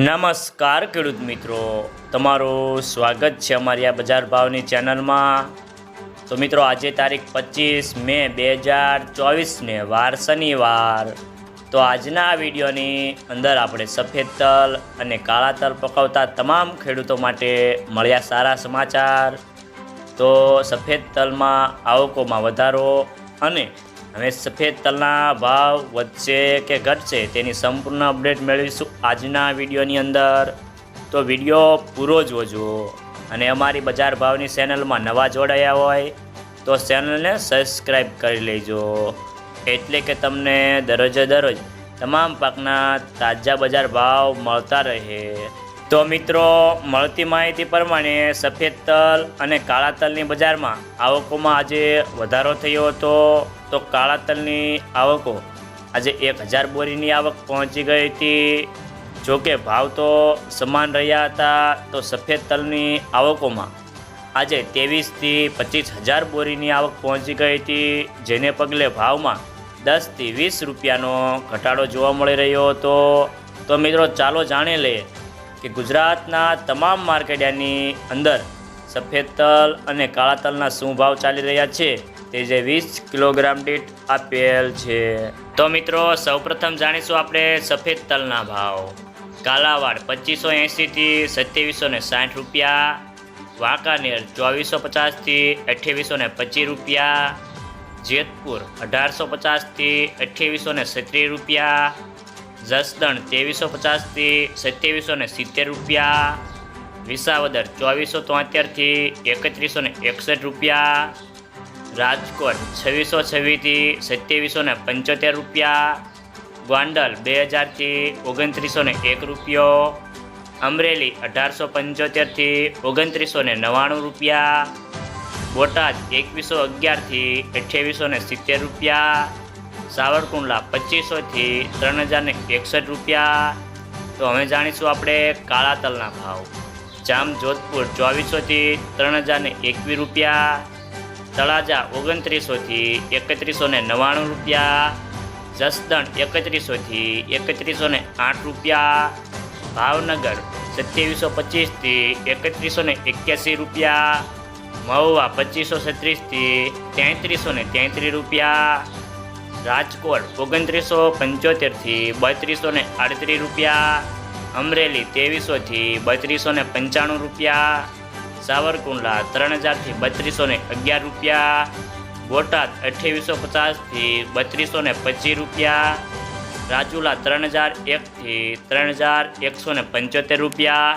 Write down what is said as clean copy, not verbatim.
નમસ્કાર ખેડૂત મિત્રો, તમારું સ્વાગત છે અમારી આ બજાર ભાવની ચેનલમાં। તો મિત્રો, આજે તારીખ 25 મે 2024ને વાર શનિવાર। તો આજના આ વિડીયોની અંદર આપણે સફેદ તલ અને કાળા તલ પકવતા તમામ ખેડૂતો માટે મળ્યા સારા સમાચાર। તો સફેદ તલમાં આવકોમાં વધારો અને હવે સફેદ તલના ભાવ વધશે કે ઘટશે તેની સંપૂર્ણ અપડેટ મેળવીશું આજના વિડીયોની અંદર। તો વિડીયો પૂરો જોજો અને અમારી બજાર ભાવની ચેનલમાં નવા જોડાયા હોય તો ચેનલને સબસ્ક્રાઈબ કરી લેજો, એટલે કે તમને દરરોજે દરરોજ તમામ પાકના તાજા બજાર ભાવ મળતા રહે। તો મિત્રો, મળતી માહિતી પ્રમાણે સફેદ તલ અને કાળા તલની બજારમાં આવકોમાં આજે વધારો થયો હતો। તો કાળા તલની આવકો આજે 1000 બોરીની આવક પહોંચી ગઈ હતી। જોકે ભાવ તો સમાન રહ્યા હતા। તો સફેદ તલની આવકોમાં આજે 23થી 25000 બોરીની આવક પહોંચી ગઈ હતી, જેને પગલે ભાવમાં 10થી 20 રૂપિયાનો ઘટાડો જોવા મળી રહ્યો હતો। તો મિત્રો, ચાલો જાણી લઈએ કે ગુજરાતના તમામ માર્કેટયાર્ડની અંદર સફેદ તલ અને કાળા તલના શું ભાવ ચાલી રહ્યા છે તે જે 20 કિલોગ્રામ દીઠ આપેલ છે। તો મિત્રો, સૌપ્રથમ જાણીશું આપણે સફેદ તલના ભાવ। કાલાવાડ 2580થી 2760 રૂપિયા, વાંકાનેર 2450થી 2825 રૂપિયા, જેતપુર 1850થી 2836 રૂપિયા, જસદણ 2350થી 2770 રૂપિયા, વિસાવદર 2473થી 3161 રૂપિયા, રાજકોટ 2626થી 2775 રૂપિયા, ગોંડલ 2000થી 2901 રૂપિયો, અમરેલી 1875થી 2999 રૂપિયા, બોટાદ 2111થી 2870 રૂપિયા, સાવરકુંડલા 2500થી 3061 રૂપિયા। તો હવે જાણીશું આપણે કાળા તલના ભાવ। જામજોધપુર 2400થી 3021 રૂપિયા, તળાજા 2900થી 3199 રૂપિયા, જસદણ 3100થી 3108 રૂપિયા, ભાવનગર 2725થી 3181 રૂપિયા, મહુવા 2536થી 3333 રૂપિયા, રાજકોટ 2975થી 3238 રૂપિયા, અમરેલી 2300થી 3295 રૂપિયા, સાવરકુંડલા 3000થી 3211 રૂપિયા, બોટાદ 2850થી 3225 રૂપિયા, રાજુલા 3001થી 3175 રૂપિયા,